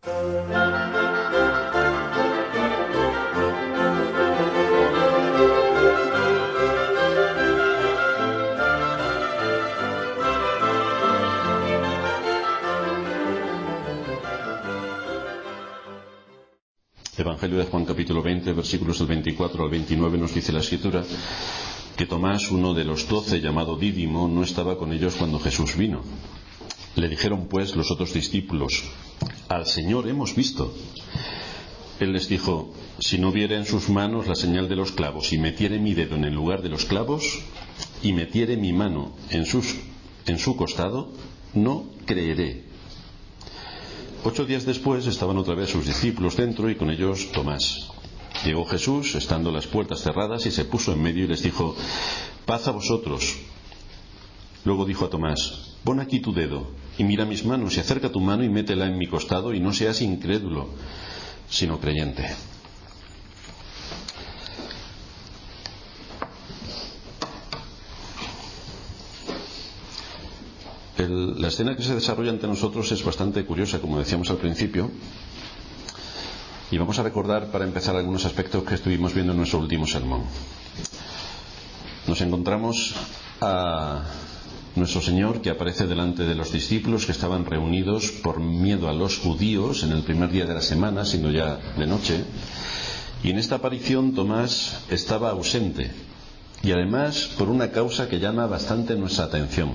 Evangelio de Juan capítulo 20, versículos del 24 al 29 nos dice la Escritura que Tomás, uno de los 12, llamado Dídimo, no estaba con ellos cuando Jesús vino. Le dijeron pues los otros discípulos: «Al Señor hemos visto». Él les dijo: «Si no viere en sus manos la señal de los clavos, y metiere mi dedo en el lugar de los clavos, y metiere mi mano en su costado, no creeré». 8 días después estaban otra vez sus discípulos dentro y con ellos Tomás. Llegó Jesús, estando las puertas cerradas, y se puso en medio y les dijo: «Paz a vosotros». Luego dijo a Tomás: «Pon aquí tu dedo, y mira mis manos, y acerca tu mano y métela en mi costado, y no seas incrédulo, sino creyente». La escena que se desarrolla ante nosotros es bastante curiosa, como decíamos al principio, y vamos a recordar para empezar algunos aspectos que estuvimos viendo en nuestro último sermón. Nos encontramos a nuestro Señor, que aparece delante de los discípulos que estaban reunidos por miedo a los judíos en el primer día de la semana, siendo ya de noche, y en esta aparición Tomás estaba ausente, y además por una causa que llama bastante nuestra atención.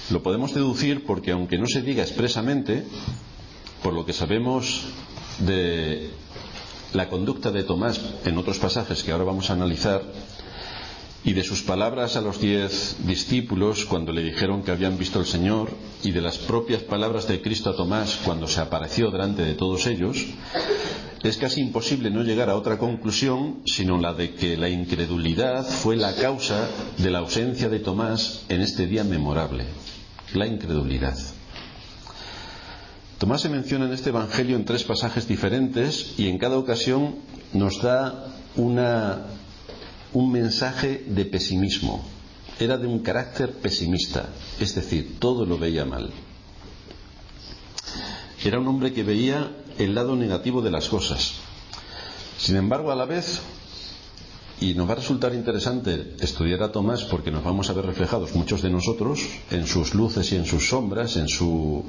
Lo podemos deducir porque, aunque no se diga expresamente, por lo que sabemos de la conducta de Tomás en otros pasajes que ahora vamos a analizar, y de sus palabras a los 10 discípulos cuando le dijeron que habían visto al Señor, y de las propias palabras de Cristo a Tomás cuando se apareció delante de todos ellos, es casi imposible no llegar a otra conclusión sino la de que la incredulidad fue la causa de la ausencia de Tomás en este día memorable. La incredulidad. Tomás se menciona en este Evangelio en 3 pasajes diferentes, y en cada ocasión nos da un mensaje de pesimismo. Era de un carácter pesimista, es decir, todo lo veía mal. Era un hombre que veía el lado negativo de las cosas. Sin embargo, a la vez, y nos va a resultar interesante estudiar a Tomás porque nos vamos a ver reflejados muchos de nosotros en sus luces y en sus sombras, en su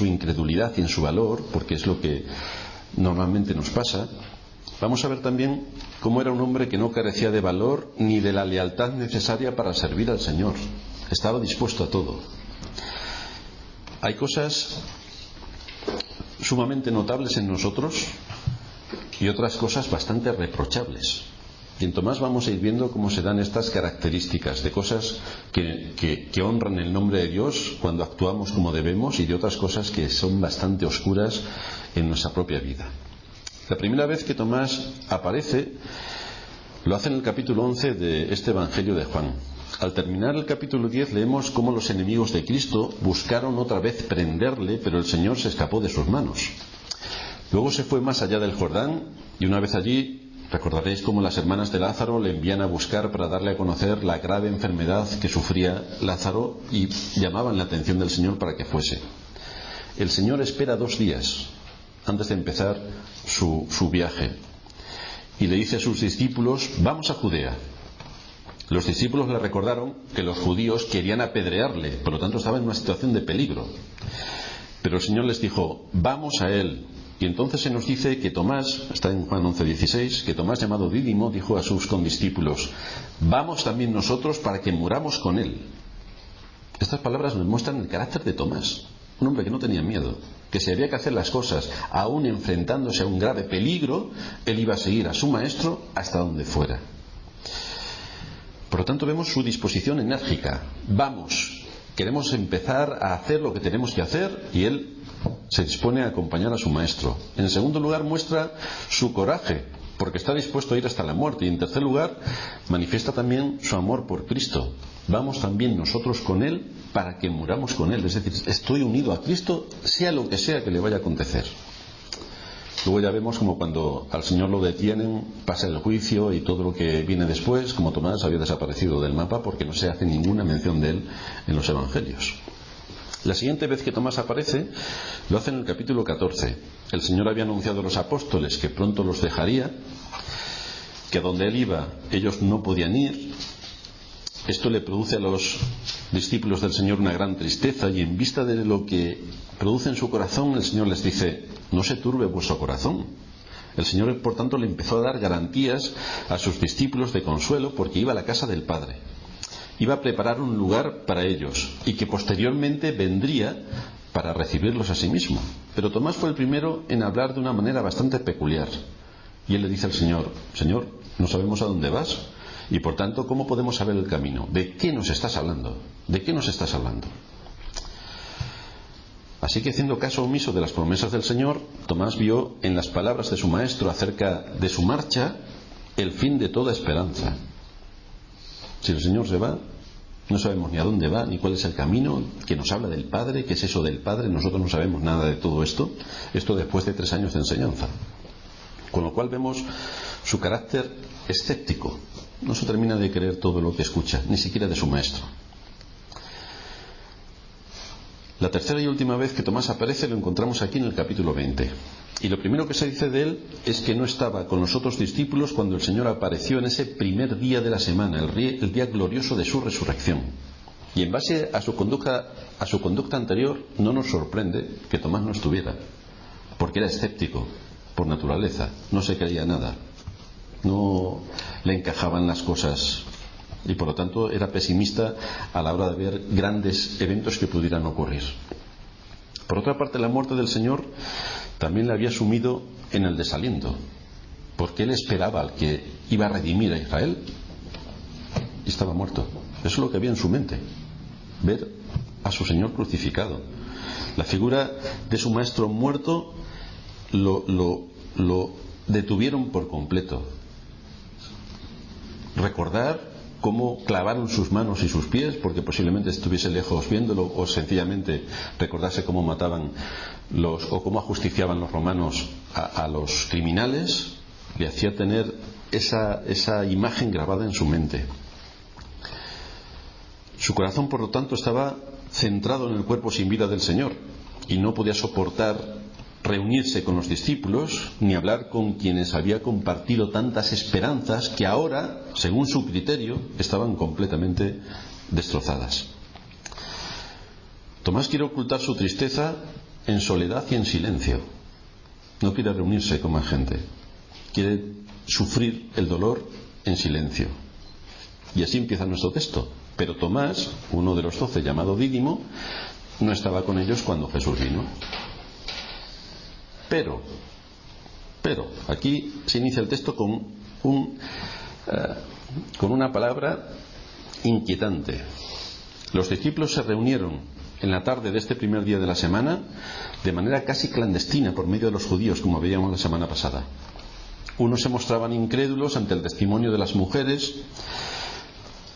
incredulidad y en su valor, porque es lo que normalmente nos pasa. Vamos a ver también cómo era un hombre que no carecía de valor ni de la lealtad necesaria para servir al Señor. Estaba dispuesto a todo. Hay cosas sumamente notables en nosotros y otras cosas bastante reprochables. Y en Tomás vamos a ir viendo cómo se dan estas características de cosas que honran el nombre de Dios cuando actuamos como debemos, y de otras cosas que son bastante oscuras en nuestra propia vida. La primera vez que Tomás aparece lo hace en el capítulo 11 de este Evangelio de Juan. Al terminar el capítulo 10 leemos cómo los enemigos de Cristo buscaron otra vez prenderle, pero el Señor se escapó de sus manos. Luego se fue más allá del Jordán, y una vez allí recordaréis cómo las hermanas de Lázaro le envían a buscar para darle a conocer la grave enfermedad que sufría Lázaro, y llamaban la atención del Señor para que fuese. El Señor espera 2 días antes de empezar su viaje, y le dice a sus discípulos: «Vamos a Judea». Los discípulos le recordaron que los judíos querían apedrearle, por lo tanto estaba en una situación de peligro. Pero el Señor les dijo: «Vamos a Él». Y entonces se nos dice que Tomás, está en Juan 11:16, que Tomás, llamado Dídimo, dijo a sus condiscípulos: «Vamos también nosotros para que muramos con Él». Estas palabras nos muestran el carácter de Tomás, un hombre que no tenía miedo, que si había que hacer las cosas, aún enfrentándose a un grave peligro, él iba a seguir a su maestro hasta donde fuera. Por lo tanto, vemos su disposición enérgica. Vamos, queremos empezar a hacer lo que tenemos que hacer, y él se dispone a acompañar a su maestro. En segundo lugar, muestra su coraje, porque está dispuesto a ir hasta la muerte. Y en tercer lugar, manifiesta también su amor por Cristo. Vamos también nosotros con Él para que muramos con Él. Es decir, estoy unido a Cristo, sea lo que sea que le vaya a acontecer. Luego ya vemos como cuando al Señor lo detienen, pasa el juicio y todo lo que viene después, como Tomás había desaparecido del mapa porque no se hace ninguna mención de él en los Evangelios. La siguiente vez que Tomás aparece lo hace en el capítulo 14. El Señor había anunciado a los apóstoles que pronto los dejaría, que a donde Él iba ellos no podían ir. Esto le produce a los discípulos del Señor una gran tristeza, y en vista de lo que produce en su corazón, el Señor les dice: no se turbe vuestro corazón. El Señor, por tanto, le empezó a dar garantías a sus discípulos de consuelo, porque iba a la casa del Padre. Iba a preparar un lugar para ellos, y que posteriormente vendría para recibirlos a sí mismo. Pero Tomás fue el primero en hablar de una manera bastante peculiar. Y él le dice al Señor: Señor, no sabemos a dónde vas, y por tanto, ¿cómo podemos saber el camino? ¿De qué nos estás hablando? ¿De qué nos estás hablando? Así que, haciendo caso omiso de las promesas del Señor, Tomás vio en las palabras de su maestro acerca de su marcha el fin de toda esperanza. Si el Señor se va, no sabemos ni a dónde va, ni cuál es el camino, que nos habla del Padre, qué es eso del Padre. Nosotros no sabemos nada de todo esto después de 3 años de enseñanza. Con lo cual vemos su carácter escéptico. No se termina de creer todo lo que escucha, ni siquiera de su maestro. La tercera y última vez que Tomás aparece lo encontramos aquí en el capítulo 20. Y lo primero que se dice de él es que no estaba con los otros discípulos cuando el Señor apareció en ese primer día de la semana, el día glorioso de su resurrección. Y en base a su conducta anterior, no nos sorprende que Tomás no estuviera, porque era escéptico por naturaleza, no se creía nada, no le encajaban las cosas, y por lo tanto era pesimista a la hora de ver grandes eventos que pudieran ocurrir. Por otra parte, la muerte del Señor también le había sumido en el desaliento, porque él esperaba al que iba a redimir a Israel y estaba muerto. Eso es lo que había en su mente, ver a su Señor crucificado. La figura de su maestro muerto lo detuvieron por completo. Recordar cómo clavaron sus manos y sus pies, porque posiblemente estuviese lejos viéndolo, o sencillamente recordarse cómo mataban o cómo ajusticiaban los romanos a los criminales, le hacía tener esa imagen grabada en su mente. Su corazón, por lo tanto, estaba centrado en el cuerpo sin vida del Señor, y no podía soportar reunirse con los discípulos ni hablar con quienes había compartido tantas esperanzas que ahora, según su criterio, estaban completamente destrozadas. Tomás quiere ocultar su tristeza en soledad y en silencio. No quiere reunirse con más gente. Quiere sufrir el dolor en silencio. Y así empieza nuestro texto. Pero Tomás, uno de los 12, llamado Dídimo, no estaba con ellos cuando Jesús vino. Pero, aquí se inicia el texto con una palabra inquietante. Los discípulos se reunieron en la tarde de este primer día de la semana de manera casi clandestina por medio de los judíos, como veíamos la semana pasada. Unos se mostraban incrédulos ante el testimonio de las mujeres,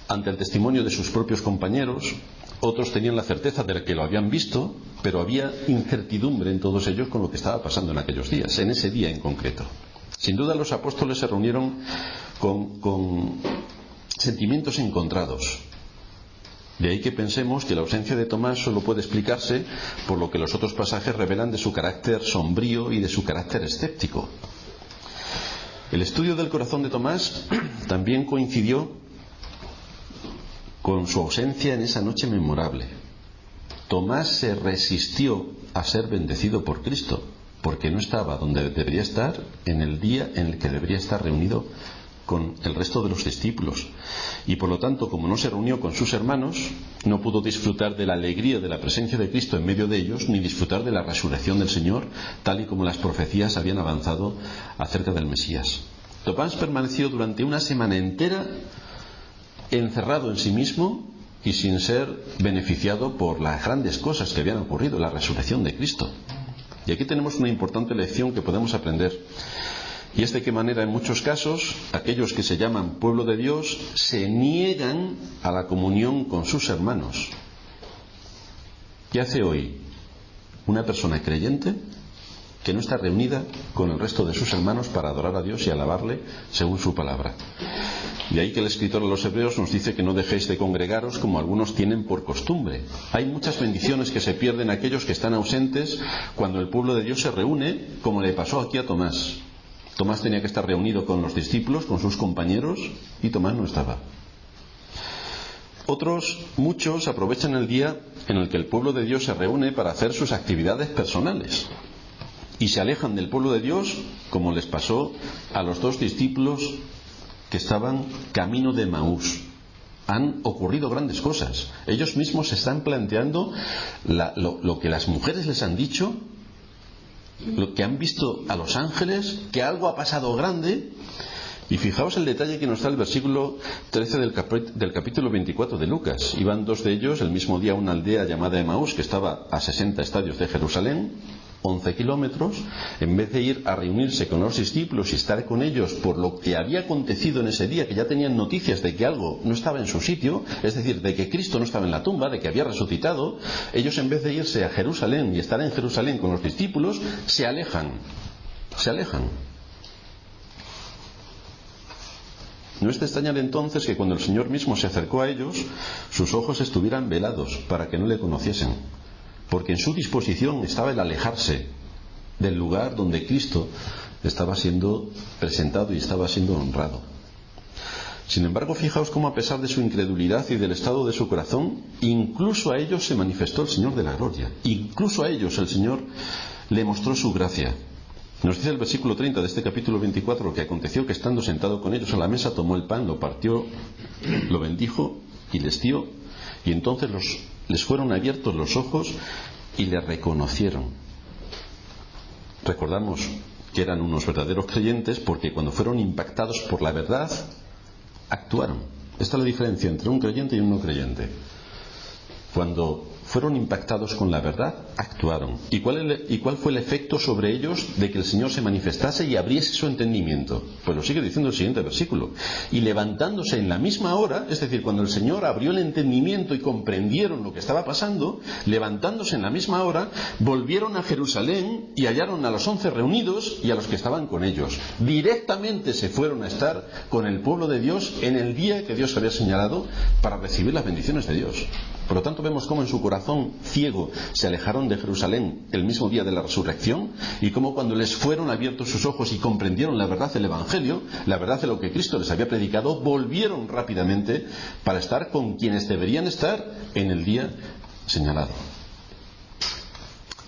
ante el testimonio de sus propios compañeros. Otros tenían la certeza de que lo habían visto, pero había incertidumbre en todos ellos con lo que estaba pasando en aquellos días, en ese día en concreto. Sin duda, los apóstoles se reunieron con sentimientos encontrados. De ahí que pensemos que la ausencia de Tomás solo puede explicarse por lo que los otros pasajes revelan de su carácter sombrío y de su carácter escéptico. El estudio del corazón de Tomás también coincidió con su ausencia en esa noche memorable. Tomás se resistió a ser bendecido por Cristo, porque no estaba donde debería estar en el día en el que debería estar reunido con el resto de los discípulos. Y por lo tanto, como no se reunió con sus hermanos, no pudo disfrutar de la alegría de la presencia de Cristo en medio de ellos, ni disfrutar de la resurrección del Señor, tal y como las profecías habían avanzado acerca del Mesías. Tomás permaneció durante una semana entera encerrado en sí mismo y sin ser beneficiado por las grandes cosas que habían ocurrido, la resurrección de Cristo. Y aquí tenemos una importante lección que podemos aprender, y es de qué manera en muchos casos aquellos que se llaman pueblo de Dios se niegan a la comunión con sus hermanos. ¿Qué hace hoy una persona creyente que no está reunida con el resto de sus hermanos para adorar a Dios y alabarle según su palabra. De ahí que el escritor de los Hebreos nos dice que no dejéis de congregaros como algunos tienen por costumbre. Hay muchas bendiciones que se pierden a aquellos que están ausentes cuando el pueblo de Dios se reúne, como le pasó aquí a Tomás. Tomás tenía que estar reunido con los discípulos, con sus compañeros, y Tomás no estaba. Muchos aprovechan el día en el que el pueblo de Dios se reúne para hacer sus actividades personales y se alejan del pueblo de Dios, como les pasó a los 2 discípulos que estaban camino de Emaús. Han ocurrido grandes cosas. Ellos mismos se están planteando lo que las mujeres les han dicho, lo que han visto a los ángeles, que algo ha pasado grande. Y fijaos el detalle que nos da el versículo 13 del capítulo 24 de Lucas. Iban 2 de ellos el mismo día a una aldea llamada Emaús, que estaba a 60 estadios de Jerusalén, 11 kilómetros. En vez de ir a reunirse con los discípulos y estar con ellos por lo que había acontecido en ese día, que ya tenían noticias de que algo no estaba en su sitio, es decir, de que Cristo no estaba en la tumba, de que había resucitado, ellos, en vez de irse a Jerusalén y estar en Jerusalén con los discípulos, se alejan. No es de extrañar entonces que cuando el Señor mismo se acercó a ellos, sus ojos estuvieran velados para que no le conociesen, porque en su disposición estaba el alejarse del lugar donde Cristo estaba siendo presentado y estaba siendo honrado. Sin embargo, fijaos cómo, a pesar de su incredulidad y del estado de su corazón, incluso a ellos se manifestó el Señor de la gloria. Incluso a ellos el Señor le mostró su gracia. Nos dice el versículo 30 de este capítulo 24 que aconteció que, estando sentado con ellos a la mesa, tomó el pan, lo partió, lo bendijo y les dio, y entonces les fueron abiertos los ojos y le reconocieron. Recordamos que eran unos verdaderos creyentes porque cuando fueron impactados por la verdad, actuaron. Esta es la diferencia entre un creyente y un no creyente. Cuando fueron impactados con la verdad, actuaron. ¿Y cuál fue el efecto sobre ellos de que el Señor se manifestase y abriese su entendimiento? Pues lo sigue diciendo el siguiente versículo. Y levantándose en la misma hora, es decir, cuando el Señor abrió el entendimiento y comprendieron lo que estaba pasando, levantándose en la misma hora, volvieron a Jerusalén y hallaron a los 11 reunidos y a los que estaban con ellos. Directamente se fueron a estar con el pueblo de Dios en el día que Dios había señalado para recibir las bendiciones de Dios. Por lo tanto, vemos cómo en su corazón ciego se alejaron de Jerusalén el mismo día de la resurrección, y cómo cuando les fueron abiertos sus ojos y comprendieron la verdad del Evangelio, la verdad de lo que Cristo les había predicado, volvieron rápidamente para estar con quienes deberían estar en el día señalado.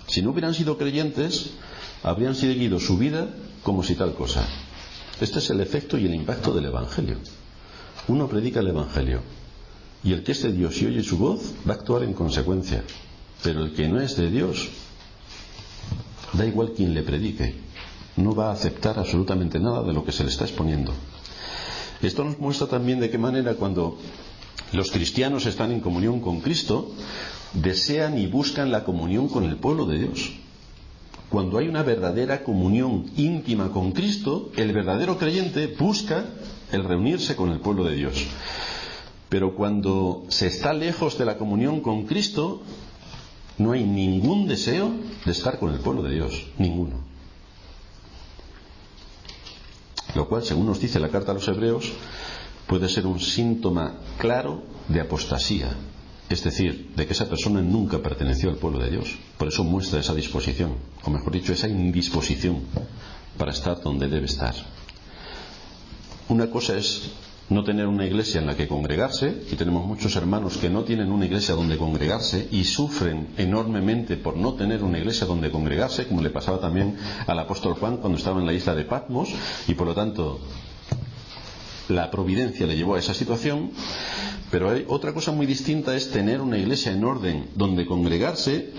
Si no hubieran sido creyentes, habrían seguido su vida como si tal cosa. Este es el efecto y el impacto del Evangelio. Uno predica el Evangelio, y el que es de Dios y oye su voz va a actuar en consecuencia. Pero el que no es de Dios, da igual quien le predique, no va a aceptar absolutamente nada de lo que se le está exponiendo. Esto nos muestra también de qué manera, cuando los cristianos están en comunión con Cristo, desean y buscan la comunión con el pueblo de Dios. Cuando hay una verdadera comunión íntima con Cristo, el verdadero creyente busca el reunirse con el pueblo de Dios. Pero cuando se está lejos de la comunión con Cristo, no hay ningún deseo de estar con el pueblo de Dios, ninguno. Lo cual, según nos dice la carta a los Hebreos, puede ser un síntoma claro de apostasía, es decir, de que esa persona nunca perteneció al pueblo de Dios. Por eso muestra esa disposición, o mejor dicho, esa indisposición para estar donde debe estar. Una cosa es no tener una iglesia en la que congregarse, y tenemos muchos hermanos que no tienen una iglesia donde congregarse y sufren enormemente por no tener una iglesia donde congregarse, como le pasaba también al apóstol Juan cuando estaba en la isla de Patmos, y por lo tanto la providencia le llevó a esa situación. Pero hay otra cosa muy distinta, es tener una iglesia en orden donde congregarse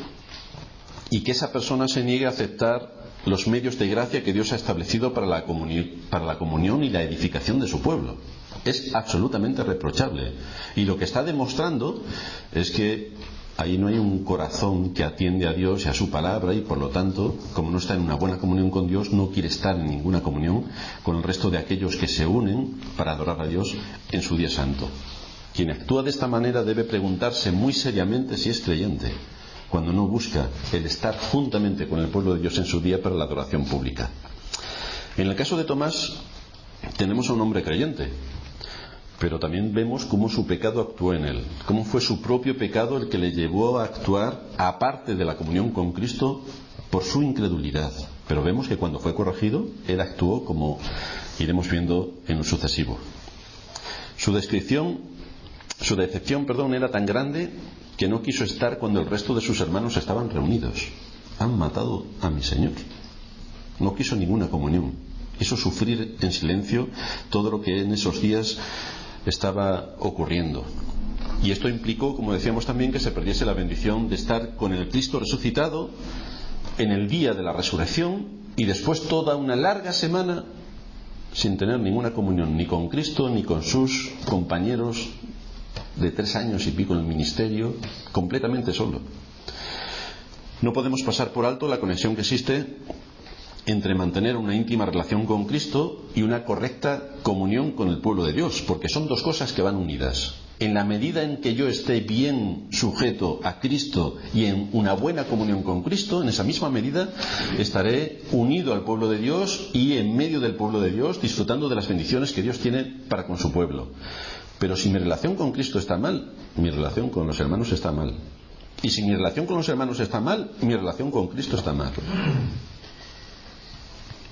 y que esa persona se niegue a aceptar los medios de gracia que Dios ha establecido para la comunión y la edificación de su pueblo. Es absolutamente reprochable, y lo que está demostrando es que ahí no hay un corazón que atiende a Dios y a su palabra, y por lo tanto, como no está en una buena comunión con Dios, no quiere estar en ninguna comunión con el resto de aquellos que se unen para adorar a Dios en su día santo. Quien actúa de esta manera debe preguntarse muy seriamente si es creyente, cuando no busca el estar juntamente con el pueblo de Dios en su día para la adoración pública. En el caso de Tomás tenemos a un hombre creyente, pero también vemos cómo su pecado actuó en él, cómo fue su propio pecado el que le llevó a actuar aparte de la comunión con Cristo por su incredulidad. Pero vemos que cuando fue corregido, él actuó como iremos viendo en lo sucesivo. Su decepción, era tan grande que no quiso estar cuando el resto de sus hermanos estaban reunidos. Han matado a mi Señor. No quiso ninguna comunión. Quiso sufrir en silencio todo lo que en esos días estaba ocurriendo. Y esto implicó, como decíamos también, que se perdiese la bendición de estar con el Cristo resucitado en el día de la resurrección y después toda una larga semana sin tener ninguna comunión ni con Cristo ni con sus compañeros de 3 años y pico en el ministerio, completamente solo. No podemos pasar por alto la conexión que existe entre mantener una íntima relación con Cristo y una correcta comunión con el pueblo de Dios, porque son dos cosas que van unidas. En la medida en que yo esté bien sujeto a Cristo y en una buena comunión con Cristo, en esa misma medida estaré unido al pueblo de Dios y en medio del pueblo de Dios disfrutando de las bendiciones que Dios tiene para con su pueblo. Pero si mi relación con Cristo está mal, mi relación con los hermanos está mal. Y si mi relación con los hermanos está mal, mi relación con Cristo está mal.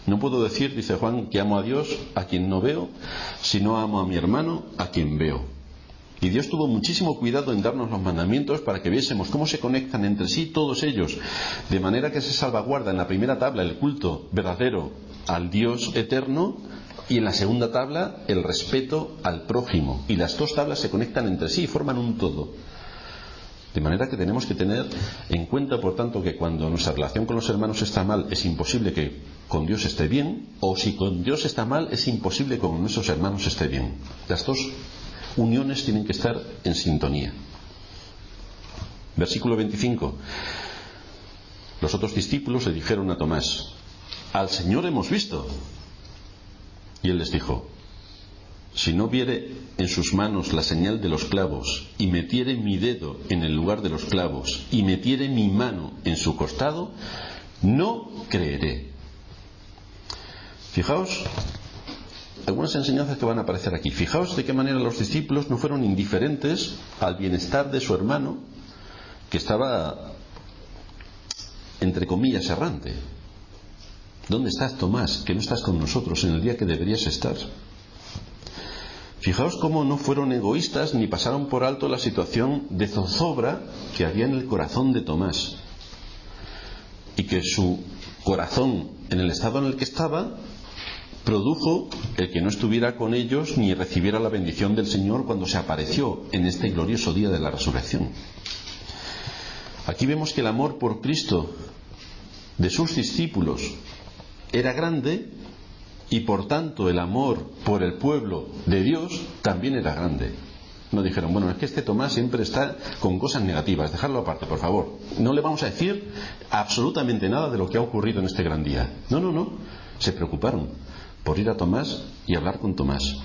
No puedo decir, dice Juan, que amo a Dios a quien no veo, si no amo a mi hermano a quien veo. Y Dios tuvo muchísimo cuidado en darnos los mandamientos para que viésemos cómo se conectan entre sí todos ellos, de manera que se salvaguarda en la primera tabla el culto verdadero al Dios eterno y en la segunda tabla el respeto al prójimo. Y las dos tablas se conectan entre sí y forman un todo. De manera que tenemos que tener en cuenta, por tanto, que cuando nuestra relación con los hermanos está mal, es imposible que con Dios esté bien, o si con Dios está mal, es imposible que con nuestros hermanos esté bien. Las dos uniones tienen que estar en sintonía. Versículo 25. Los otros discípulos le dijeron a Tomás: al Señor hemos visto. Y él les dijo: si no viere en sus manos la señal de los clavos, y metiere mi dedo en el lugar de los clavos, y metiere mi mano en su costado, no creeré. Fijaos algunas enseñanzas que van a aparecer aquí. Fijaos de qué manera los discípulos no fueron indiferentes al bienestar de su hermano, que estaba, entre comillas, errante. ¿Dónde estás, Tomás, que no estás con nosotros en el día que deberías estar? Fijaos cómo no fueron egoístas ni pasaron por alto la situación de zozobra que había en el corazón de Tomás, y que su corazón, en el estado en el que estaba, produjo el que no estuviera con ellos ni recibiera la bendición del Señor cuando se apareció en este glorioso día de la resurrección. Aquí vemos que el amor por Cristo de sus discípulos era grande, y por tanto el amor por el pueblo de Dios también era grande. No dijeron: bueno, es que este Tomás siempre está con cosas negativas, dejadlo aparte, por favor, no le vamos a decir absolutamente nada de lo que ha ocurrido en este gran día. No, se preocuparon por ir a Tomás y hablar con Tomás,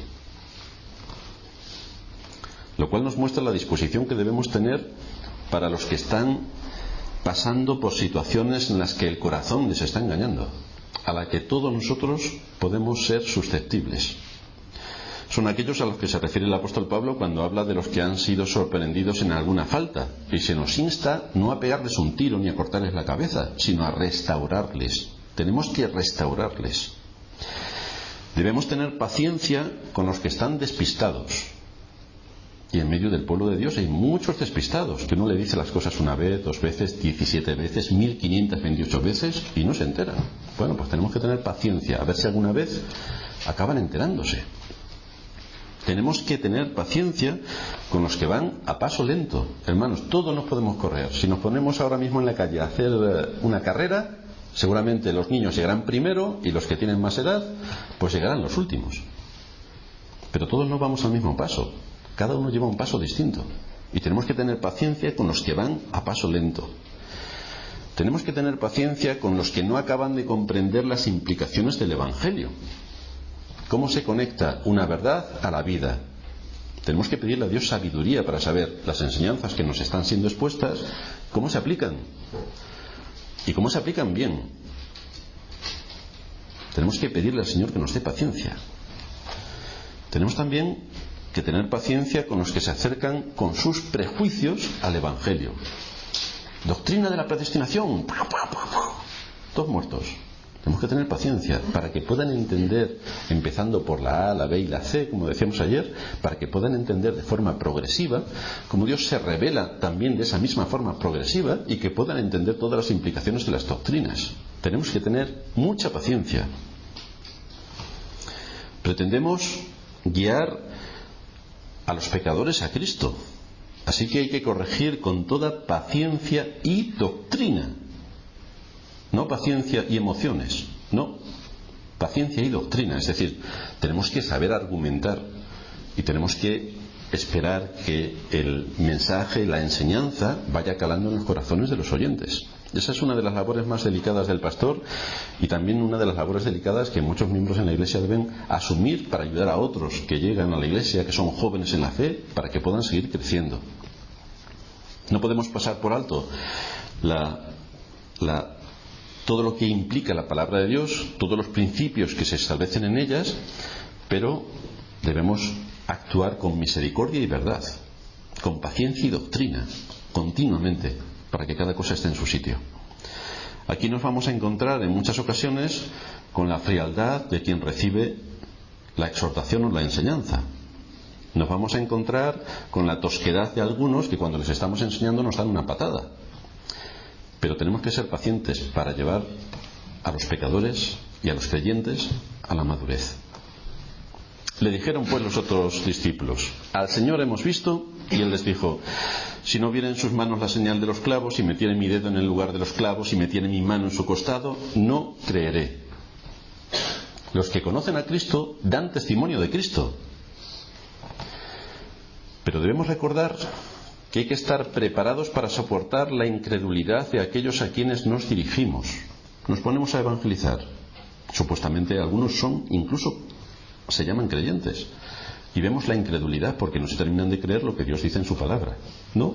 lo cual nos muestra la disposición que debemos tener para los que están pasando por situaciones en las que el corazón les está engañando, a la que todos nosotros podemos ser susceptibles. Son aquellos a los que se refiere el apóstol Pablo cuando habla de los que han sido sorprendidos en alguna falta, y se nos insta no a pegarles un tiro ni a cortarles la cabeza, sino a restaurarles. Tenemos que restaurarles. Debemos tener paciencia con los que están despistados. Y en medio del pueblo de Dios hay muchos despistados, que uno le dice las cosas una vez, 2 veces, 17 veces, 1528 veces y no se enteran. Bueno, pues tenemos que tener paciencia, a ver si alguna vez acaban enterándose. Tenemos que tener paciencia con los que van a paso lento. Hermanos, todos nos podemos correr. Si nos ponemos ahora mismo en la calle a hacer una carrera, seguramente los niños llegarán primero y los que tienen más edad pues llegarán los últimos. Pero todos no vamos al mismo paso. Cada uno lleva un paso distinto. Y tenemos que tener paciencia con los que van a paso lento. Tenemos que tener paciencia con los que no acaban de comprender las implicaciones del Evangelio. ¿Cómo se conecta una verdad a la vida? Tenemos que pedirle a Dios sabiduría para saber las enseñanzas que nos están siendo expuestas, ¿Cómo se aplican? ¿Y cómo se aplican bien? Tenemos que pedirle al Señor que nos dé paciencia. Tenemos también que tener paciencia con los que se acercan con sus prejuicios al Evangelio. Doctrina de la predestinación. Todos muertos. Tenemos que tener paciencia para que puedan entender, empezando por la A, la B y la C, como decíamos ayer, para que puedan entender de forma progresiva cómo Dios se revela también de esa misma forma progresiva y que puedan entender todas las implicaciones de las doctrinas. Tenemos que tener mucha paciencia. Pretendemos guiar a los pecadores a Cristo, así que hay que corregir con toda paciencia y doctrina. No paciencia y emociones, no, paciencia y doctrina. Es decir, tenemos que saber argumentar y tenemos que esperar que el mensaje, la enseñanza, vaya calando en los corazones de los oyentes. Esa es una de las labores más delicadas del pastor y también una de las labores delicadas que muchos miembros en la Iglesia deben asumir para ayudar a otros que llegan a la Iglesia, que son jóvenes en la fe, para que puedan seguir creciendo. No podemos pasar por alto todo lo que implica la palabra de Dios, todos los principios que se establecen en ellas, pero debemos actuar con misericordia y verdad, con paciencia y doctrina, continuamente, para que cada cosa esté en su sitio. Aquí nos vamos a encontrar en muchas ocasiones con la frialdad de quien recibe la exhortación o la enseñanza. Nos vamos a encontrar con la tosquedad de algunos que cuando les estamos enseñando nos dan una patada. Pero tenemos que ser pacientes para llevar a los pecadores y a los creyentes a la madurez. Le dijeron pues los otros discípulos: al Señor hemos visto. Y él les dijo: si no viera en sus manos la señal de los clavos, y metiere mi dedo en el lugar de los clavos, y metiere mi mano en su costado, no creeré. Los que conocen a Cristo dan testimonio de Cristo. Pero debemos recordar que hay que estar preparados para soportar la incredulidad de aquellos a quienes nos dirigimos. Nos ponemos a evangelizar. Supuestamente algunos incluso se llaman creyentes. Y vemos la incredulidad porque no se terminan de creer lo que Dios dice en su palabra. No.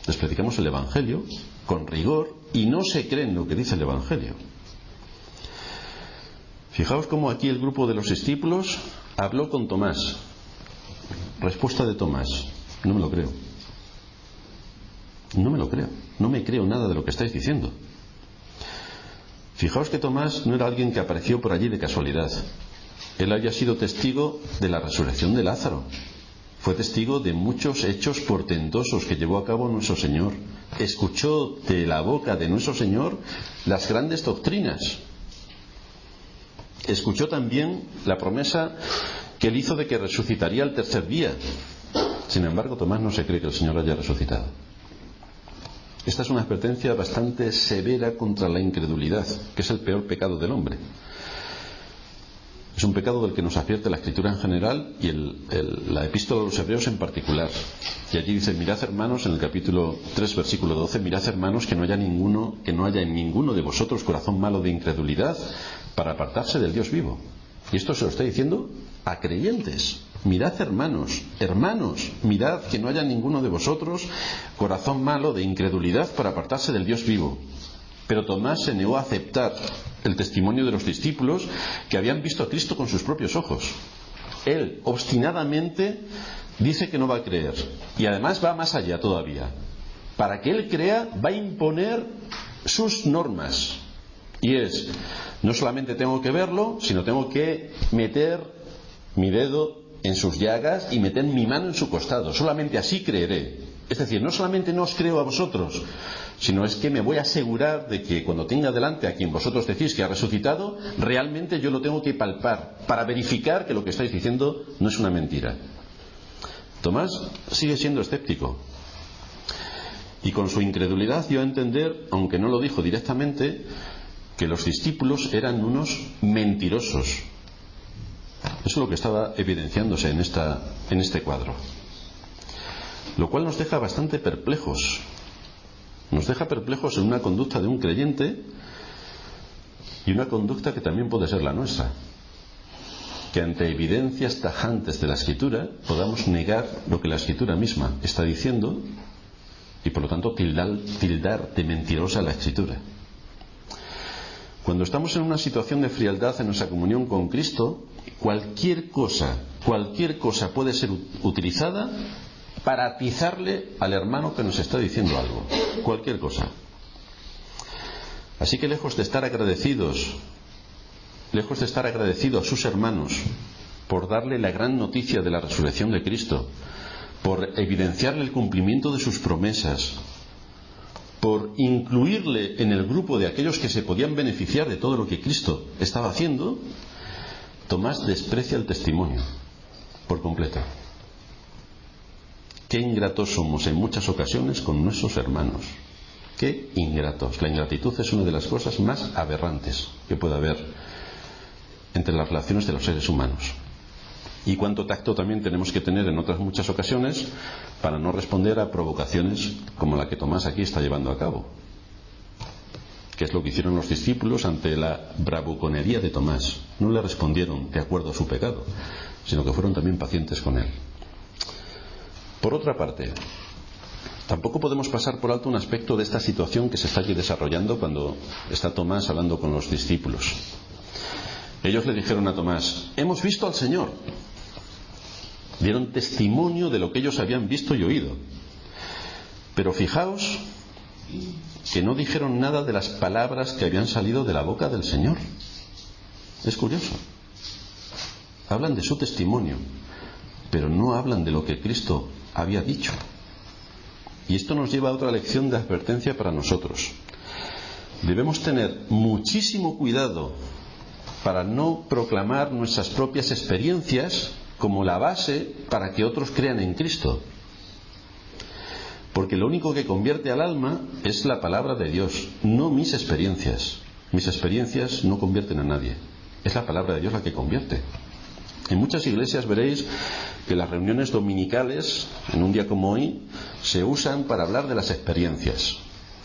Les predicamos el Evangelio con rigor y no se creen lo que dice el Evangelio. Fijaos cómo aquí el grupo de los discípulos habló con Tomás. Respuesta de Tomás: no me lo creo. No me lo creo. No me creo nada de lo que estáis diciendo. Fijaos que Tomás no era alguien que apareció por allí de casualidad. Él había sido testigo de la resurrección de Lázaro. Fue testigo de muchos hechos portentosos que llevó a cabo nuestro Señor. Escuchó de la boca de nuestro Señor las grandes doctrinas. Escuchó también la promesa que él hizo de que resucitaría al tercer día. Sin embargo, Tomás no se cree que el Señor haya resucitado. Esta es una advertencia bastante severa contra la incredulidad, que es el peor pecado del hombre. Es un pecado del que nos advierte la Escritura en general y la Epístola a los Hebreos en particular. Y allí dice: mirad, hermanos, en el capítulo 3, versículo 12, mirad, hermanos, que no haya en ninguno de vosotros corazón malo de incredulidad para apartarse del Dios vivo. Y esto se lo está diciendo a creyentes. Mirad, hermanos, mirad que no haya en ninguno de vosotros corazón malo de incredulidad para apartarse del Dios vivo. Pero Tomás se negó a aceptar el testimonio de los discípulos que habían visto a Cristo con sus propios ojos. Él obstinadamente dice que no va a creer. Y además va más allá todavía. Para que él crea, va a imponer sus normas. Y es: no solamente tengo que verlo, sino tengo que meter mi dedo en sus llagas y meter mi mano en su costado. Solamente así creeré. Es decir, no solamente no os creo a vosotros, sino es que me voy a asegurar de que cuando tenga delante a quien vosotros decís que ha resucitado, realmente yo lo tengo que palpar para verificar que lo que estáis diciendo no es una mentira. Tomás sigue siendo escéptico y con su incredulidad dio a entender, aunque no lo dijo directamente, que los discípulos eran unos mentirosos. Eso es lo que estaba evidenciándose en este cuadro. Lo cual nos deja bastante perplejos. Nos deja perplejos en una conducta de un creyente y una conducta que también puede ser la nuestra. Que ante evidencias tajantes de la Escritura podamos negar lo que la Escritura misma está diciendo y por lo tanto tildar de mentirosa la Escritura. Cuando estamos en una situación de frialdad en nuestra comunión con Cristo, cualquier cosa puede ser utilizada para atizarle al hermano que nos está diciendo algo. Cualquier cosa. Así que lejos de estar agradecidos a sus hermanos por darle la gran noticia de la resurrección de Cristo, por evidenciarle el cumplimiento de sus promesas, por incluirle en el grupo de aquellos que se podían beneficiar de todo lo que Cristo estaba haciendo, Tomás desprecia el testimonio por completo. Qué ingratos somos en muchas ocasiones con nuestros hermanos. Qué ingratos. La ingratitud es una de las cosas más aberrantes que puede haber entre las relaciones de los seres humanos. Y cuánto tacto también tenemos que tener en otras muchas ocasiones para no responder a provocaciones como la que Tomás aquí está llevando a cabo. ¿Qué es lo que hicieron los discípulos ante la bravuconería de Tomás? No le respondieron de acuerdo a su pecado, sino que fueron también pacientes con él. Por otra parte, tampoco podemos pasar por alto un aspecto de esta situación que se está aquí desarrollando cuando está Tomás hablando con los discípulos. Ellos le dijeron a Tomás: hemos visto al Señor. Dieron testimonio de lo que ellos habían visto y oído. Pero fijaos que no dijeron nada de las palabras que habían salido de la boca del Señor. Es curioso. Hablan de su testimonio, pero no hablan de lo que Cristo había dicho. Y esto nos lleva a otra lección de advertencia para nosotros. Debemos tener muchísimo cuidado para no proclamar nuestras propias experiencias como la base para que otros crean en Cristo. Porque lo único que convierte al alma es la palabra de Dios, no mis experiencias. Mis experiencias no convierten a nadie. Es la palabra de Dios la que convierte. En muchas iglesias veréis que las reuniones dominicales, en un día como hoy, se usan para hablar de las experiencias.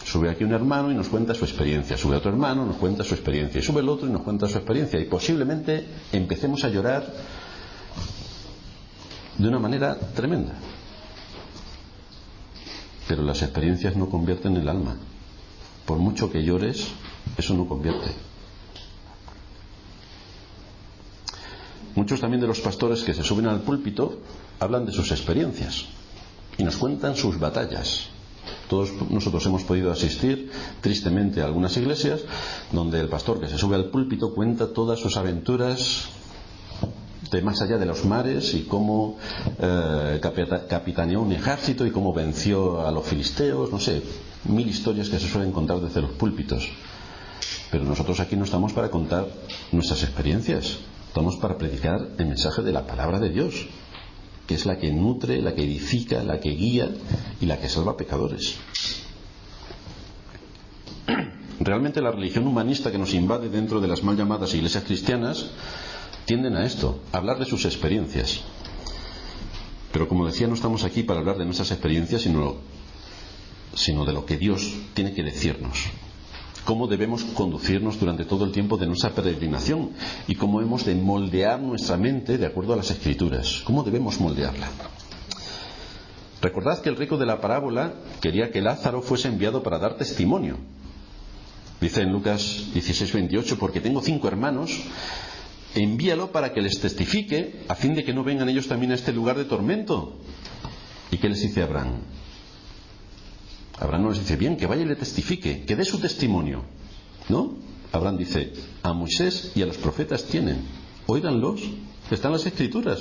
Sube aquí un hermano y nos cuenta su experiencia, sube otro hermano y nos cuenta su experiencia, y sube el otro y nos cuenta su experiencia, y posiblemente empecemos a llorar de una manera tremenda. Pero las experiencias no convierten el alma. Por mucho que llores, eso no convierte. Muchos también de los pastores que se suben al púlpito hablan de sus experiencias y nos cuentan sus batallas. Todos nosotros hemos podido asistir tristemente a algunas iglesias donde el pastor que se sube al púlpito cuenta todas sus aventuras de más allá de los mares y cómo capitaneó un ejército y cómo venció a los filisteos, no sé, 1000 historias que se suelen contar desde los púlpitos. Pero nosotros aquí no estamos para contar nuestras experiencias, estamos para predicar el mensaje de la palabra de Dios, que es la que nutre, la que edifica, la que guía y la que salva pecadores. Realmente la religión humanista que nos invade dentro de las mal llamadas iglesias cristianas tienden a esto, a hablar de sus experiencias. Pero como decía, no estamos aquí para hablar de nuestras experiencias, sino de lo que Dios tiene que decirnos. Cómo debemos conducirnos durante todo el tiempo de nuestra peregrinación y cómo hemos de moldear nuestra mente de acuerdo a las Escrituras. ¿Cómo debemos moldearla? Recordad que el rico de la parábola quería que Lázaro fuese enviado para dar testimonio. Dice en Lucas 16:28, porque tengo 5 hermanos, envíalo para que les testifique, a fin de que no vengan ellos también a este lugar de tormento. ¿Y qué les dice Abraham? Abraham no les dice, bien, que vaya y le testifique, que dé su testimonio. ¿No? Abraham dice, a Moisés y a los profetas tienen, óiganlos, están las Escrituras.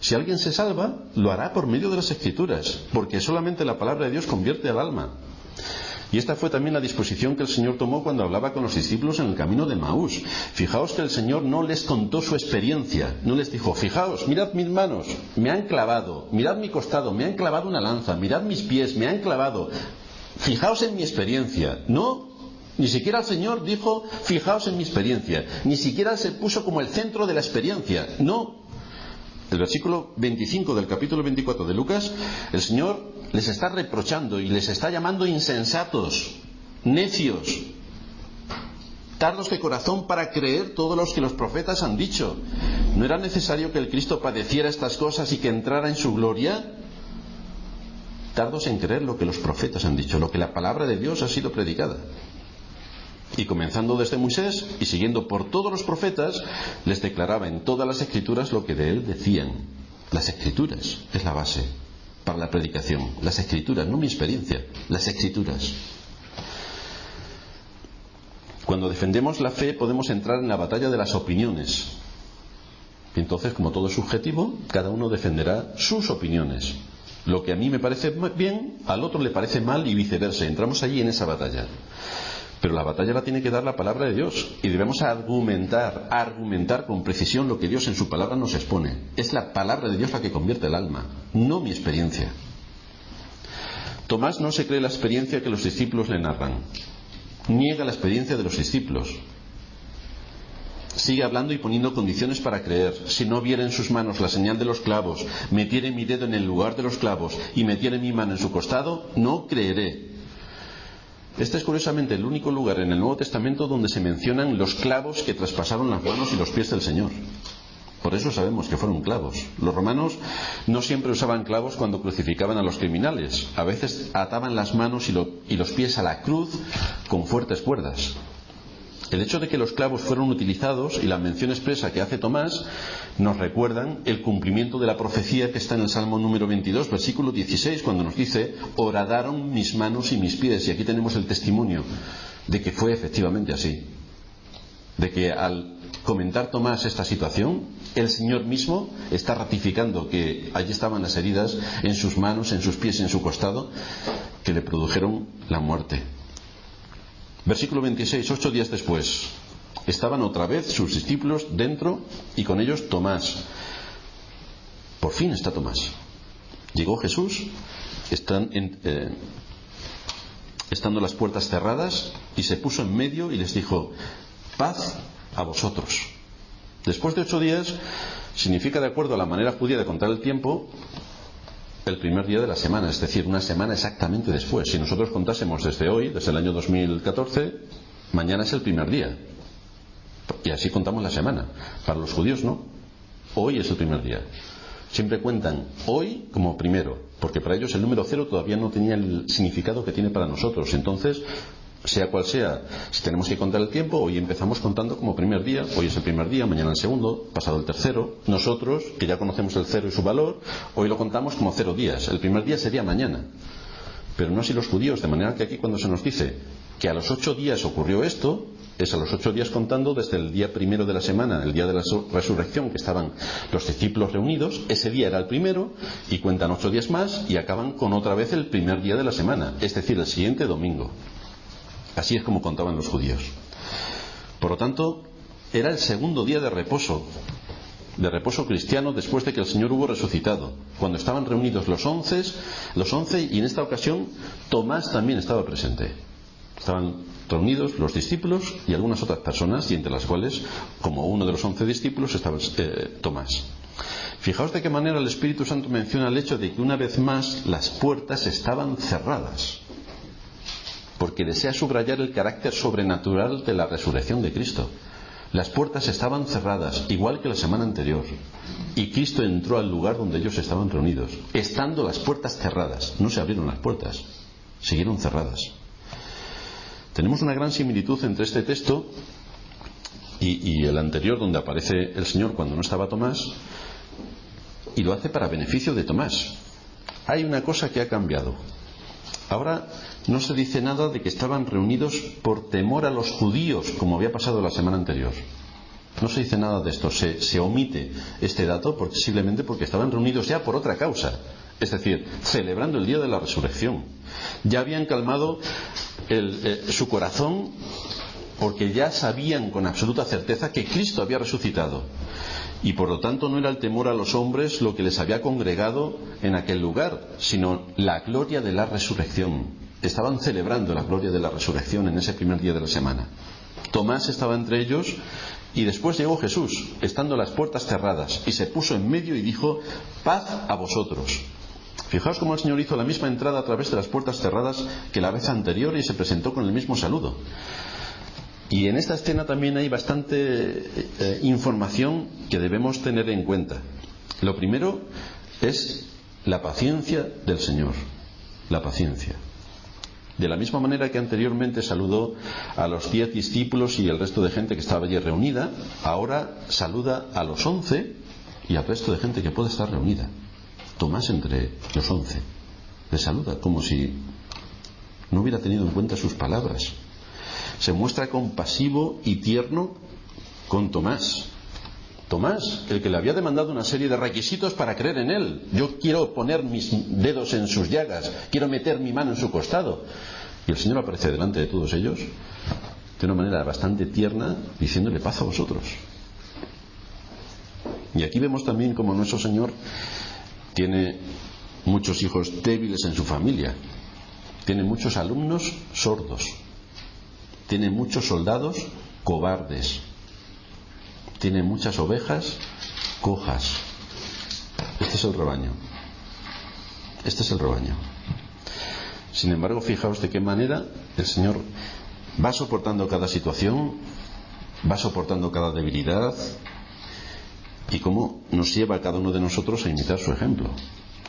Si alguien se salva, lo hará por medio de las Escrituras, porque solamente la palabra de Dios convierte al alma. Y esta fue también la disposición que el Señor tomó cuando hablaba con los discípulos en el camino de Emaús. Fijaos que el Señor no les contó su experiencia, no les dijo, fijaos, mirad mis manos, me han clavado, mirad mi costado, me han clavado una lanza, mirad mis pies, me han clavado, fijaos en mi experiencia. No, ni siquiera el Señor dijo, fijaos en mi experiencia, ni siquiera se puso como el centro de la experiencia, no. El versículo 25 del capítulo 24 de Lucas, el Señor les está reprochando y les está llamando insensatos, necios, tardos de corazón para creer todo lo que los profetas han dicho. ¿No era necesario que el Cristo padeciera estas cosas y que entrara en su gloria? tardos en creer lo que los profetas han dicho, lo que la palabra de Dios ha sido predicada. Y comenzando desde Moisés y siguiendo por todos los profetas, les declaraba en todas las escrituras lo que de él decían. Las escrituras es la base para la predicación. Las escrituras, no mi experiencia, las escrituras. Cuando defendemos la fe podemos entrar en la batalla de las opiniones. Y entonces, como todo es subjetivo, cada uno defenderá sus opiniones. Lo que a mí me parece bien, al otro le parece mal y viceversa. Entramos allí en esa batalla. Pero la batalla la tiene que dar la palabra de Dios. Y debemos argumentar con precisión lo que Dios en su palabra nos expone. Es la palabra de Dios la que convierte el alma, no mi experiencia. Tomás no se cree la experiencia que los discípulos le narran. Niega la experiencia de los discípulos. Sigue hablando y poniendo condiciones para creer. Si no viera en sus manos la señal de los clavos, metiere mi dedo en el lugar de los clavos y metiere mi mano en su costado, no creeré. Este es curiosamente el único lugar en el Nuevo Testamento donde se mencionan los clavos que traspasaron las manos y los pies del Señor. Por eso sabemos que fueron clavos. Los romanos no siempre usaban clavos cuando crucificaban a los criminales. A veces ataban las manos y los pies a la cruz con fuertes cuerdas. El hecho de que los clavos fueron utilizados y la mención expresa que hace Tomás nos recuerdan el cumplimiento de la profecía que está en el Salmo número 22, versículo 16, cuando nos dice: horadaron mis manos y mis pies. Y aquí tenemos el testimonio de que fue efectivamente así. De que al comentar Tomás esta situación, el Señor mismo está ratificando que allí estaban las heridas en sus manos, en sus pies y en su costado, que le produjeron la muerte. Versículo 26, 8 días después, estaban otra vez sus discípulos dentro y con ellos Tomás. Por fin está Tomás. Llegó Jesús, estando las puertas cerradas, y se puso en medio y les dijo: paz a vosotros. Después de 8 días significa, de acuerdo a la manera judía de contar el tiempo, el primer día de la semana, es decir, una semana exactamente después. Si nosotros contásemos desde hoy, desde el año 2014, mañana es el primer día. Y así contamos la semana. Para los judíos no. Hoy es el primer día. Siempre cuentan hoy como primero, porque para ellos el número 0 todavía no tenía el significado que tiene para nosotros. Entonces, sea cual sea, si tenemos que contar el tiempo, hoy empezamos contando como primer día. Hoy es el primer día, mañana el segundo, pasado el tercero. Nosotros, que ya conocemos el 0 y su valor, hoy lo contamos como 0 días. El primer día sería mañana. Pero no así los judíos, de manera que aquí cuando se nos dice que a los 8 días ocurrió esto, es a los 8 días contando desde el día primero de la semana, el día de la resurrección, que estaban los discípulos reunidos. Ese día era el primero, y cuentan 8 días más y acaban con otra vez el primer día de la semana, es decir, el siguiente domingo. Así es como contaban los judíos. Por lo tanto, era el segundo día de reposo cristiano después de que el Señor hubo resucitado, cuando estaban reunidos los 11, y en esta ocasión Tomás también estaba presente. Estaban reunidos los discípulos y algunas otras personas, y entre las cuales, como uno de los 11 discípulos, estaba Tomás. Fijaos de qué manera el Espíritu Santo menciona el hecho de que una vez más las puertas estaban cerradas, porque desea subrayar el carácter sobrenatural de la resurrección de Cristo. Las puertas estaban cerradas, igual que la semana anterior, y Cristo entró al lugar donde ellos estaban reunidos. Estando las puertas cerradas, no se abrieron las puertas, siguieron cerradas. Tenemos una gran similitud entre este texto y el anterior, donde aparece el Señor cuando no estaba Tomás, y lo hace para beneficio de Tomás. Hay una cosa que ha cambiado. Ahora no se dice nada de que estaban reunidos por temor a los judíos, como había pasado la semana anterior. No se dice nada de esto, se omite este dato posiblemente porque estaban reunidos ya por otra causa, es decir, celebrando el día de la resurrección. Ya habían calmado su corazón, porque ya sabían con absoluta certeza que Cristo había resucitado, y por lo tanto no era el temor a los hombres lo que les había congregado en aquel lugar, sino la gloria de la resurrección. Estaban celebrando la gloria de la resurrección en ese primer día de la semana. Tomás estaba entre ellos, y después llegó Jesús, estando las puertas cerradas, y se puso en medio y dijo: paz a vosotros. Fijaos cómo el Señor hizo la misma entrada a través de las puertas cerradas que la vez anterior, y se presentó con el mismo saludo. Y en esta escena también hay bastante información que debemos tener en cuenta. Lo primero es la paciencia del Señor. la paciencia. De la misma manera que anteriormente saludó a los 10 discípulos y el resto de gente que estaba allí reunida, ahora saluda a los 11 y al resto de gente que puede estar reunida. Tomás entre los 11 le saluda como si no hubiera tenido en cuenta sus palabras. Se muestra compasivo y tierno con Tomás. Tomás, el que le había demandado una serie de requisitos para creer en él. Yo quiero poner mis dedos en sus llagas, quiero meter mi mano en su costado. Y el Señor aparece delante de todos ellos de una manera bastante tierna, diciéndole: paz a vosotros. Y aquí vemos también cómo nuestro Señor tiene muchos hijos débiles en su familia, tiene muchos alumnos sordos, tiene muchos soldados cobardes, tiene muchas ovejas cojas. Este es el rebaño. Este es el rebaño. Sin embargo, fijaos de qué manera el Señor va soportando cada situación, va soportando cada debilidad, y cómo nos lleva a cada uno de nosotros a imitar su ejemplo,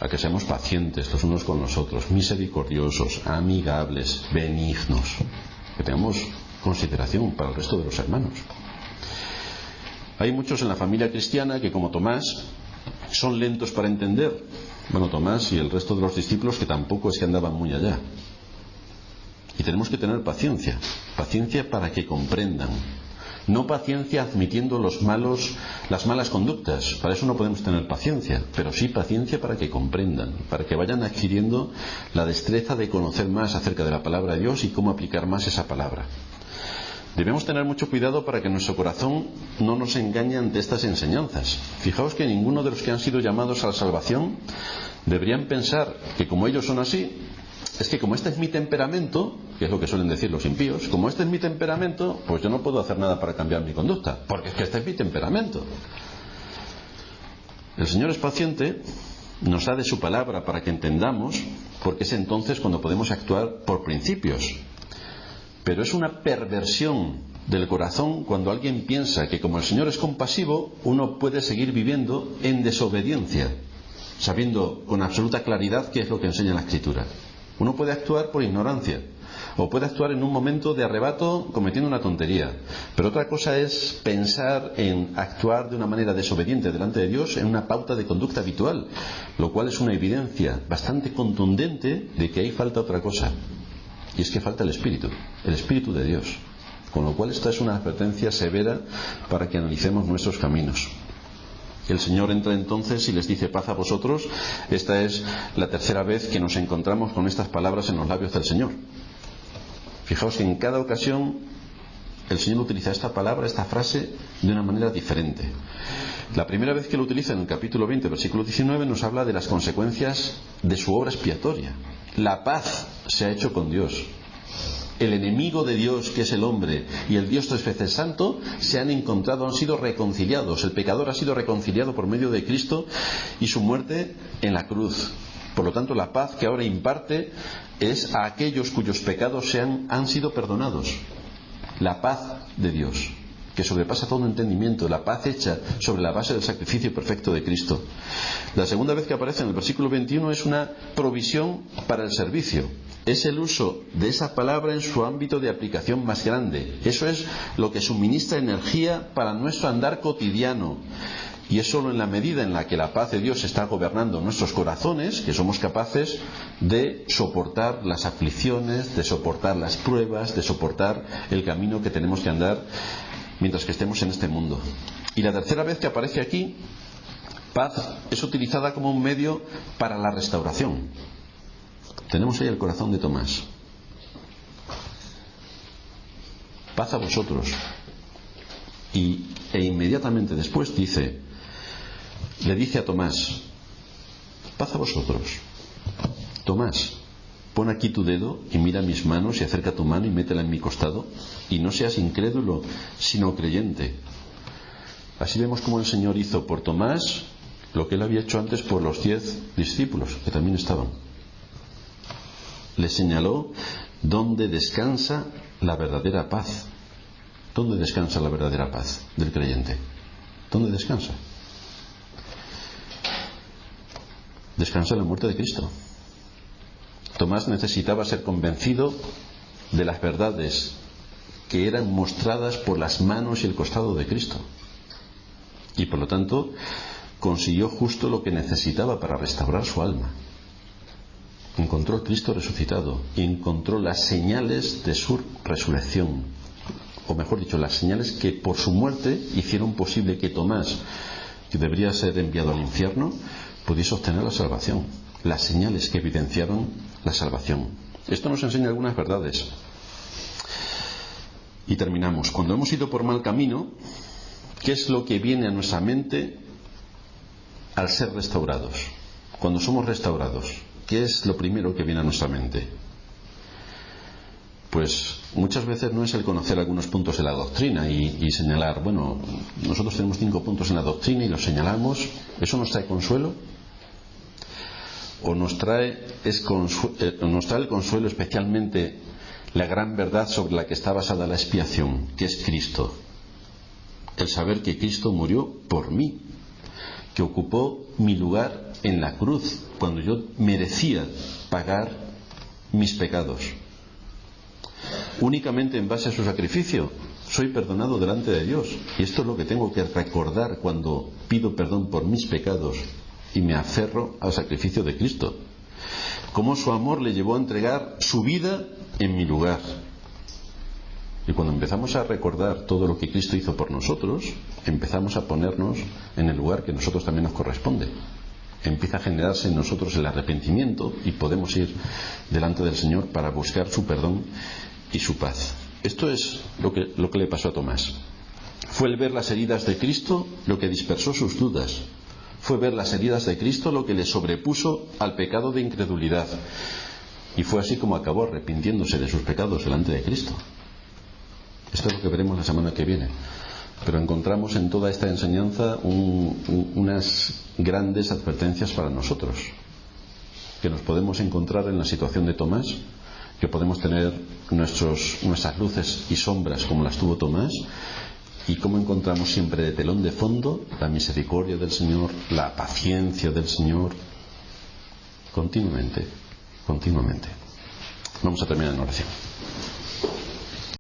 a que seamos pacientes los unos con los otros, misericordiosos, amigables, benignos, que tengamos consideración para el resto de los hermanos. Hay muchos en la familia cristiana que, como Tomás, son lentos para entender. Bueno, Tomás y el resto de los discípulos, que tampoco es que andaban muy allá. Y tenemos que tener paciencia, paciencia para que comprendan. No paciencia admitiendo las malas conductas, para eso no podemos tener paciencia, pero sí paciencia para que comprendan, para que vayan adquiriendo la destreza de conocer más acerca de la palabra de Dios y cómo aplicar más esa palabra. Debemos tener mucho cuidado para que nuestro corazón no nos engañe ante estas enseñanzas. Fijaos que ninguno de los que han sido llamados a la salvación deberían pensar que como ellos son así, es que como este es mi temperamento, que es lo que suelen decir los impíos, como este es mi temperamento, pues yo no puedo hacer nada para cambiar mi conducta, porque es que este es mi temperamento. El Señor es paciente, nos da de su palabra para que entendamos, porque es entonces cuando podemos actuar por principios. Pero es una perversión del corazón cuando alguien piensa que como el Señor es compasivo, uno puede seguir viviendo en desobediencia, sabiendo con absoluta claridad qué es lo que enseña la Escritura. Uno puede actuar por ignorancia, o puede actuar en un momento de arrebato cometiendo una tontería. Pero otra cosa es pensar en actuar de una manera desobediente delante de Dios en una pauta de conducta habitual, lo cual es una evidencia bastante contundente de que ahí falta otra cosa. Y es que falta el Espíritu de Dios. Con lo cual esta es una advertencia severa para que analicemos nuestros caminos. El Señor entra entonces y les dice: paz a vosotros. Esta es la tercera vez que nos encontramos con estas palabras en los labios del Señor. Fijaos que en cada ocasión el Señor utiliza esta palabra, esta frase, de una manera diferente. La primera vez que lo utiliza en el capítulo 20, versículo 19, nos habla de las consecuencias de su obra expiatoria. La paz se ha hecho con Dios. El enemigo de Dios, que es el hombre, y el Dios tres veces santo, se han encontrado, han sido reconciliados. El pecador ha sido reconciliado por medio de Cristo y su muerte en la cruz. Por lo tanto, la paz que ahora imparte es a aquellos cuyos pecados han sido perdonados. La paz de Dios, que sobrepasa todo entendimiento, la paz hecha sobre la base del sacrificio perfecto de Cristo. La segunda vez que aparece en el versículo 21 es una provisión para el servicio. Es el uso de esa palabra en su ámbito de aplicación más grande. Eso es lo que suministra energía para nuestro andar cotidiano. Y es solo en la medida en la que la paz de Dios está gobernando nuestros corazones que somos capaces de soportar las aflicciones, de soportar las pruebas, de soportar el camino que tenemos que andar mientras que estemos en este mundo. Y la tercera vez que aparece aquí, paz es utilizada como un medio para la restauración. Tenemos ahí el corazón de Tomás. Paz a vosotros. E inmediatamente después le dice a Tomás: paz a vosotros. Tomás, pon aquí tu dedo y mira mis manos y acerca tu mano y métela en mi costado, y no seas incrédulo sino creyente. Así vemos cómo el Señor hizo por Tomás lo que él había hecho antes por los 10 discípulos que también estaban. Le señaló dónde descansa la verdadera paz. ¿Dónde descansa la verdadera paz del creyente? ¿Dónde descansa? Descansa en la muerte de Cristo. Tomás necesitaba ser convencido de las verdades que eran mostradas por las manos y el costado de Cristo. Y por lo tanto, consiguió justo lo que necesitaba para restaurar su alma. Encontró a Cristo resucitado y encontró las señales de su resurrección, o mejor dicho, las señales que por su muerte hicieron posible que Tomás, que debería ser enviado al infierno, pudiese obtener la salvación. Las señales que evidenciaron la salvación. Esto nos enseña algunas verdades. Y terminamos. Cuando hemos ido por mal camino, ¿qué es lo que viene a nuestra mente al ser restaurados? Cuando somos restaurados, ¿qué es lo primero que viene a nuestra mente? Pues muchas veces no es el conocer algunos puntos de la doctrina y señalar, bueno, nosotros tenemos 5 puntos en la doctrina y los señalamos. ¿Eso nos trae consuelo? ¿O nos trae el consuelo especialmente la gran verdad sobre la que está basada la expiación, que es Cristo? El saber que Cristo murió por mí, que ocupó mi lugar en la cruz cuando yo merecía pagar mis pecados. Únicamente en base a su sacrificio soy perdonado delante de Dios, y esto es lo que tengo que recordar cuando pido perdón por mis pecados y me aferro al sacrificio de Cristo. Cómo su amor le llevó a entregar su vida en mi lugar. Y cuando empezamos a recordar todo lo que Cristo hizo por nosotros, empezamos a ponernos en el lugar que a nosotros también nos corresponde. Empieza a generarse en nosotros el arrepentimiento y podemos ir delante del Señor para buscar su perdón y su paz. Esto es lo que le pasó a Tomás. Fue el ver las heridas de Cristo lo que dispersó sus dudas. Fue ver las heridas de Cristo lo que le sobrepuso al pecado de incredulidad. Y fue así como acabó arrepintiéndose de sus pecados delante de Cristo. Esto es lo que veremos la semana que viene. Pero encontramos en toda esta enseñanza unas grandes advertencias para nosotros, que nos podemos encontrar en la situación de Tomás, que podemos tener nuestras luces y sombras como las tuvo Tomás, y cómo encontramos siempre de telón de fondo la misericordia del Señor, la paciencia del Señor, continuamente. Vamos a terminar en oración.